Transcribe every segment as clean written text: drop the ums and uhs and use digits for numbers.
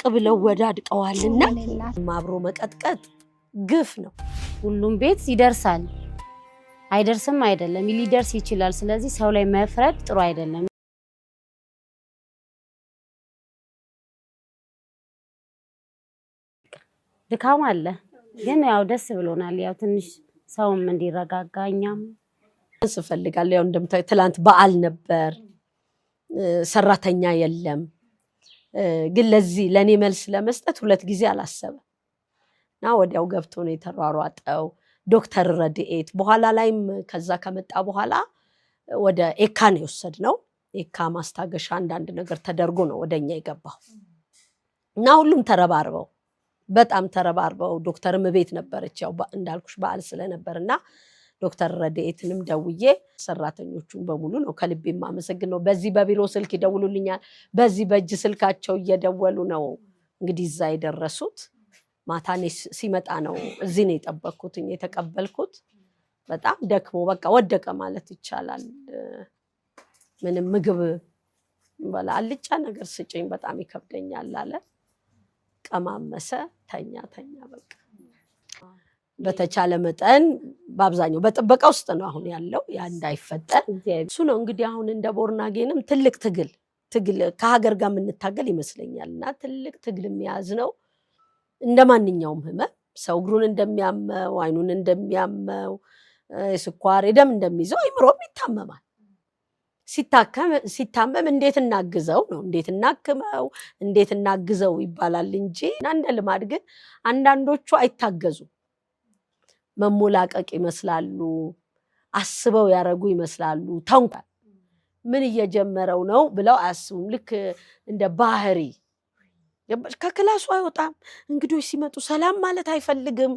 ብለው ወዳድቀዋልና ማብሮ መቀጥቀጥ ግፍ ነው። ሁሉም ቤት ይደርሳል አይደርስም አይደለም ሊደርስ ይችላል። ስለዚህ ሰው ላይ መፍረድ ጥሩ አይደለም። ድካም አለ ግን ያው ደስ ብሎናል። ያው ትንሽ ሰውም እንዲረጋጋኛም እንፈልጋለን። ያው እንደምታዩ ትላንት በዓል ነበር፣ ሰራተኛ የለም። ግን ለዚህ ለኔ መልስ ለመስጠት ሁለት ጊዜ አላሰበና ወዲያው ገብቶ ነው የተሯሯጠው ዶክተር ረድኤት። በኋላ ላይም ከዛ ከመጣ በኋላ ወደ ኤካ ነው የወሰድነው። ኤካ ማስታገሻ አንዳንድ ነገር ተደርጎ ነው ወደኛ የገባው እና ሁሉም ተረባርበው በጣም ተረባርበው ዶክተርም ቤት ነበረች ያው እንዳልኩሽ በዓል ስለነበርና ዶክተር ረድኤትንም ደውዬ ሰራተኞቹን በሙሉ ነው ከልቤ ማመሰግነው። በዚህ በቢሮ ስልክ ይደውሉልኛል፣ በዚህ በእጅ ስልካቸው እየደወሉ ነው እንግዲህ እዛ የደረሱት። ማታኔ ሲመጣ ነው እዚህ ነው የጠበቅኩት የተቀበልኩት። በጣም ደክሞ በቃ ወደቀ ማለት ይቻላል። ምንም ምግብ በላ አልጫ ነገር ስጭኝ በጣም ይከብደኛል አለ። ቀማመሰ፣ ተኛ በቃ። በተቻለ መጠን በአብዛኛው በጥበቃ ውስጥ ነው አሁን ያለው ያ እንዳይፈጠር እሱ ነው እንግዲህ። አሁን እንደ ቦርናጌንም ትልቅ ትግል ከሀገር ጋር የምንታገል ይመስለኛልና ትልቅ ትግል የሚያዝ ነው። እንደማንኛውም ህመም ሰው እግሩን እንደሚያመው አይኑን እንደሚያመው ስኳር ደም እንደሚይዘው አይምሮም ይታመማል። ሲታመም እንዴት እናግዘው ነው እንዴት እናክመው እንዴት እናግዘው ይባላል እንጂ እንደ ልማድ ግን አንዳንዶቹ አይታገዙ መሞላቀቅ ይመስላሉ፣ አስበው ያረጉ ይመስላሉ። ተንኳል ምን እየጀመረው ነው ብለው አያስቡም። ልክ እንደ ባህሪ ከክላሱ አይወጣም። እንግዶች ሲመጡ ሰላም ማለት አይፈልግም።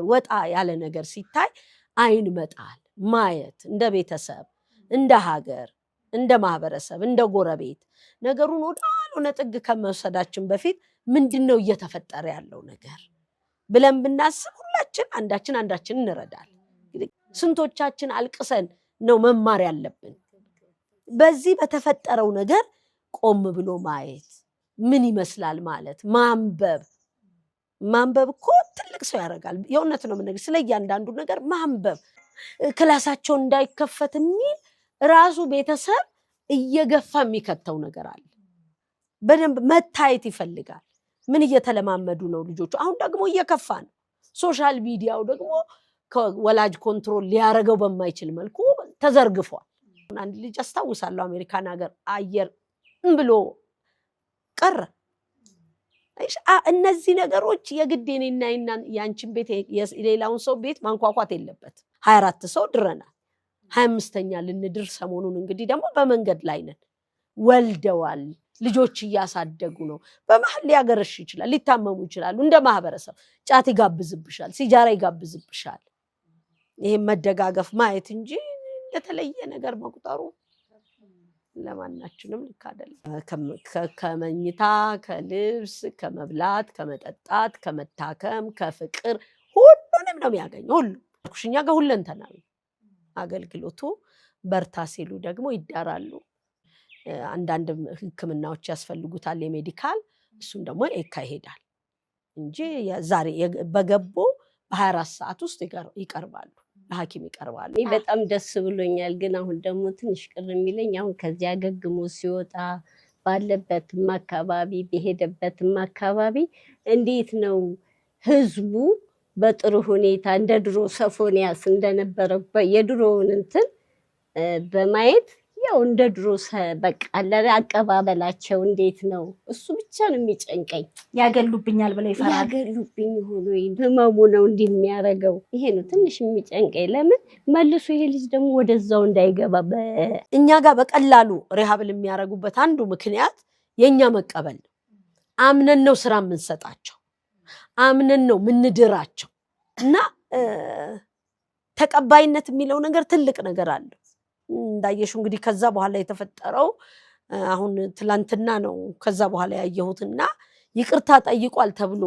ወጣ ያለ ነገር ሲታይ አይን መጣል ማየት እንደ ቤተሰብ እንደ ሀገር እንደ ማህበረሰብ እንደ ጎረቤት ነገሩን ወዳልሆነ ጥግ ከመውሰዳችን በፊት ምንድነው እየተፈጠረ ያለው ነገር ብለን ብናስብ ሁላችን አንዳችን እንረዳለን። ስንቶቻችን አልቅሰን ነው መማር ያለብን። በዚህ በተፈጠረው ነገር ቆም ብሎ ማየት ምን ይመስላል ማለት ማንበብ እኮ ትልቅ ሰው ያደርጋል። የእውነት ነው የምነግርሽ ስለ እያንዳንዱ ነገር ማንበብ ክላሳቸው እንዳይከፈት የሚል ራሱ ቤተሰብ እየገፋ የሚከተው ነገር አለ። በደንብ መታየት ይፈልጋል። ምን እየተለማመዱ ነው ልጆቹ? አሁን ደግሞ እየከፋ ነው። ሶሻል ሚዲያው ደግሞ ከወላጅ ኮንትሮል ሊያረገው በማይችል መልኩ ተዘርግፏል። አንድ ልጅ አስታውሳለሁ አሜሪካን ሀገር አየር ብሎ ቀረ። እነዚህ ነገሮች የግዴኔና ያንቺን ቤት የሌላውን ሰው ቤት ማንኳኳት የለበት። 24 ሰው ድረናል። 25ኛ ልንድር ሰሞኑን እንግዲህ ደግሞ በመንገድ ላይ ነን። ወልደዋል፣ ልጆች እያሳደጉ ነው። በመሀል ሊያገረሽ ይችላል፣ ሊታመሙ ይችላሉ። እንደ ማህበረሰብ ጫት ይጋብዝብሻል፣ ሲጃራ ይጋብዝብሻል። ይሄን መደጋገፍ ማየት እንጂ የተለየ ነገር መቁጠሩ ለማናችንም ልክ አይደለም። ከመኝታ ከልብስ ከመብላት ከመጠጣት ከመታከም ከፍቅር ሁሉንም ነው የሚያገኘው። ሁሉ ኩሽኛ ጋር ሁለንተናዊ አገልግሎቱ በርታ ሲሉ ደግሞ ይዳራሉ። አንዳንድ ህክምናዎች ያስፈልጉታል የሜዲካል እሱም ደግሞ ኤካ ይሄዳል እንጂ ዛሬ በገቦ በ24 ሰዓት ውስጥ ይቀርባሉ፣ ለሐኪም ይቀርባሉ። በጣም ደስ ብሎኛል። ግን አሁን ደግሞ ትንሽ ቅር የሚለኝ አሁን ከዚያ አገግሞ ሲወጣ ባለበትም አካባቢ በሄደበትም አካባቢ እንዴት ነው ህዝቡ በጥሩ ሁኔታ እንደ ድሮ ሶፎንያስ እንደነበረው የድሮውን እንትን በማየት ያው እንደ ድሮ በቃ አቀባበላቸው እንዴት ነው? እሱ ብቻ ነው የሚጨንቀኝ። ያገሉብኛል ብለው ይፈራሉ። ያገሉብኝ ሆኖ ህመሙ ነው እንዲህ የሚያደርገው። ይሄ ነው ትንሽ የሚጨንቀኝ። ለምን መልሶ ይሄ ልጅ ደግሞ ወደዛው እንዳይገባ እኛ ጋር በቀላሉ ሪሃብል የሚያደርጉበት አንዱ ምክንያት የኛ መቀበል ነው። አምነን ነው ስራ የምንሰጣቸው፣ አምነን ነው ምንድራቸው እና ተቀባይነት የሚለው ነገር ትልቅ ነገር አለው። እንዳየሽው እንግዲህ ከዛ በኋላ የተፈጠረው አሁን ትላንትና ነው ከዛ በኋላ ያየሁትና ይቅርታ ጠይቋል ተብሎ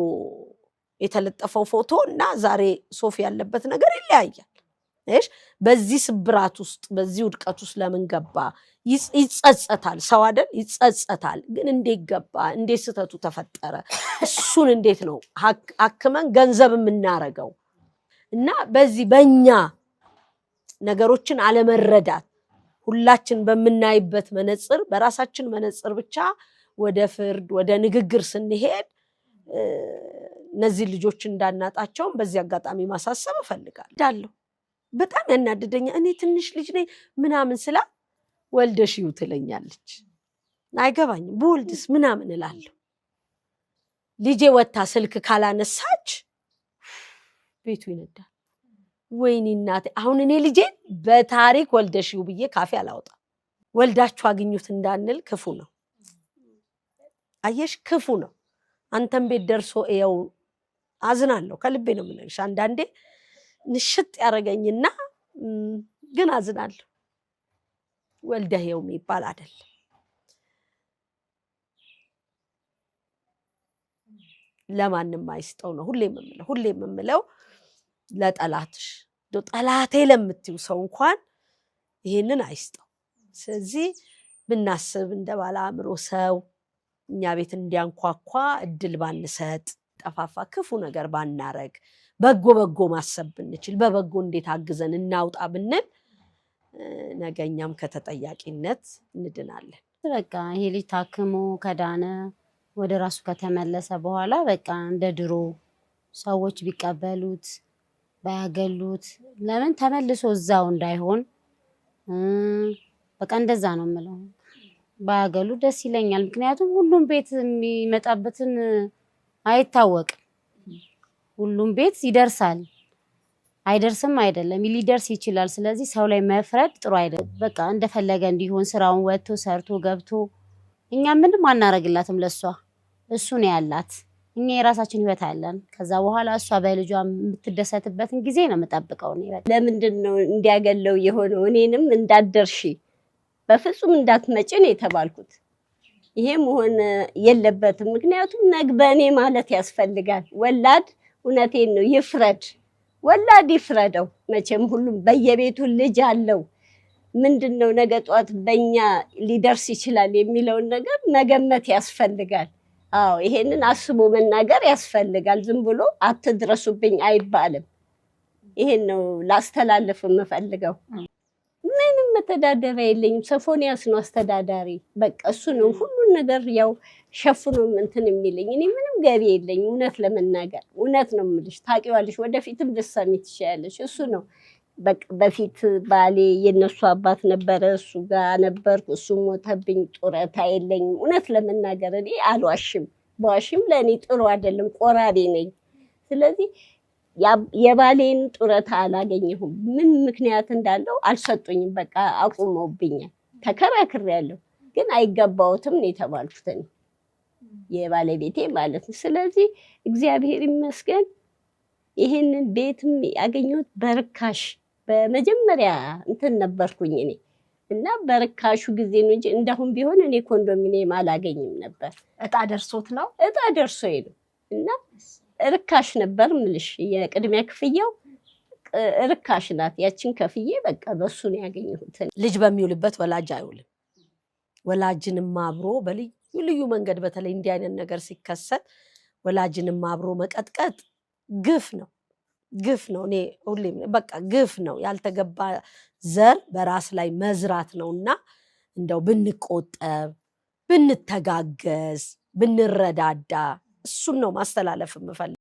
የተለጠፈው ፎቶ እና ዛሬ ሶፊ ያለበት ነገር ይለያያል። እሺ በዚህ ስብራት ውስጥ በዚህ ውድቀት ውስጥ ለምን ገባ ይጸጸታል ሰው አይደል ይጸጸታል ግን እንዴት ገባ እንዴት ስተቱ ተፈጠረ እሱን እንዴት ነው አክመን ገንዘብ የምናረጋው እና በዚህ በእኛ ነገሮችን አለመረዳት ሁላችን በመናይበት መነጽር በራሳችን መነጽር ብቻ ወደ ፍርድ ወደ ንግግር ስንሄድ እነዚህ ልጆች እንዳናጣቸው በዚህ አጋጣሚ ማሳሰብ እፈልጋለሁ በጣም ያናደደኛ እኔ ትንሽ ልጅ ነኝ ምናምን ስላ ወልደሽው ትለኛለች አይገባኝም በወልድስ ምናምን እላለሁ ልጄ ወጣ ስልክ ካላነሳች ቤቱ ይነዳል ወይኔ እናቴ አሁን እኔ ልጄ በታሪክ ወልደሽው ብዬ ካፌ አላወጣ ወልዳችሁ አግኙት እንዳንል ክፉ ነው አየሽ ክፉ ነው አንተም ቤት ደርሶ እየው አዝናለሁ ከልቤ ነው የምነግርሽ አንዳንዴ ንሽጥ ያረጋኝና ግን አዝናለሁ ወልደህው የሚባል አይደለም ለማንም አይስጠው ነው ሁሌም የምለው ለጠላትሽ ጠላቴ ለምትዩ ሰው እንኳን ይሄንን አይስጠው ስለዚህ ብናስብ እንደባለ አእምሮ ሰው እኛ ቤት እንዲያንኳኳ እድል ባንሰጥ ጠፋፋ ክፉ ነገር ባናረግ በጎ ማሰብ ብንችል በበጎ እንዴት አግዘን እናውጣ ብንል ነገኛም ከተጠያቂነት እንድናለን በቃ ይሄ ልጅ ታክሞ ከዳነ ወደ ራሱ ከተመለሰ በኋላ በቃ እንደ ድሮ ሰዎች ቢቀበሉት ባያገሉት ለምን ተመልሶ እዛው እንዳይሆን በቃ እንደዛ ነው የምለው ባያገሉ ደስ ይለኛል ምክንያቱም ሁሉም ቤት የሚመጣበትን አይታወቅም ሁሉም ቤት ይደርሳል አይደርስም አይደለም ሊደርስ ይችላል ስለዚህ ሰው ላይ መፍረድ ጥሩ አይደለም በቃ እንደፈለገ እንዲሆን ስራውን ወጥቶ ሰርቶ ገብቶ እኛ ምንም አናረግላትም ለሷ እሱ ነው ያላት እኛ የራሳችን ህይወት አለን ከዛ በኋላ እሷ በልጇ የምትደሰትበትን ጊዜ ነው የምጠብቀው ነው ለምንድን ነው እንዲያገለው የሆነው እኔንም እንዳደርሺ በፍጹም እንዳትመጪ ነው የተባልኩት ይሄ መሆን የለበትም ምክንያቱም ነግበኔ ማለት ያስፈልጋል ወላድ እውነቴን ነው ይፍረድ ወላድ ይፍረደው መቼም ሁሉም በየቤቱ ልጅ አለው ምንድነው ነገ ጧት በእኛ ሊደርስ ይችላል የሚለውን ነገር መገመት ያስፈልጋል አዎ ይሄንን አስቦ መናገር ያስፈልጋል ዝም ብሎ አትድረሱብኝ አይባልም ይሄን ነው ላስተላልፍ የምፈልገው ምንም መተዳደሪያ የለኝም ሶፎንያስ ነው አስተዳዳሪ በቃ እሱ ነው ሁሉን ነገር ያው ሸፍኖ እንትን የሚለኝ እኔ ምንም ገቢ የለኝም እውነት ለመናገር እውነት ነው የምልሽ ታውቂዋለሽ ወደፊትም ልትሰሚ ትችያለሽ እሱ ነው በቃ በፊት ባሌ የነሱ አባት ነበረ እሱ ጋር ነበርኩ እሱ ሞተብኝ ጡረታ የለኝም እውነት ለመናገር እኔ አልዋሽም በዋሽም ለእኔ ጥሩ አይደለም ቆራዴ ነኝ ስለዚህ የባሌን ጡረታ አላገኘሁም ምን ምክንያት እንዳለው አልሰጡኝም በቃ አቁመውብኛል ተከራክሬያለሁ ግን አይገባውትም ነው የተባልኩት የባለቤቴ ማለት ነው ስለዚህ እግዚአብሔር ይመስገን ይሄንን ቤትም ያገኘሁት በርካሽ በመጀመሪያ እንትን ነበርኩኝ እኔ እና በርካሹ ጊዜ ነው እንጂ እንደሁም ቢሆን እኔ ኮንዶሚኒየም አላገኝም ነበር እጣ ደርሶት ነው እጣ ደርሶኝ ነው እና ርካሽ ነበር ምልሽ የቅድሚያ ክፍያው ርካሽ ናት ያችን ከፍዬ በቃ በሱ ነው ያገኘሁት ልጅ በሚውልበት ወላጅ አይውልም ወላጅንም አብሮ በልዩ መንገድ በተለይ እንዲህ አይነት ነገር ሲከሰት ወላጅንም አብሮ መቀጥቀጥ ግፍ ነው እኔ ሁሌም በቃ ግፍ ነው ያልተገባ ዘር በራስ ላይ መዝራት ነውና እንደው ብንቆጠብ ብንተጋገዝ ብንረዳዳ እሱን ነው ማስተላለፍ የምፈልገው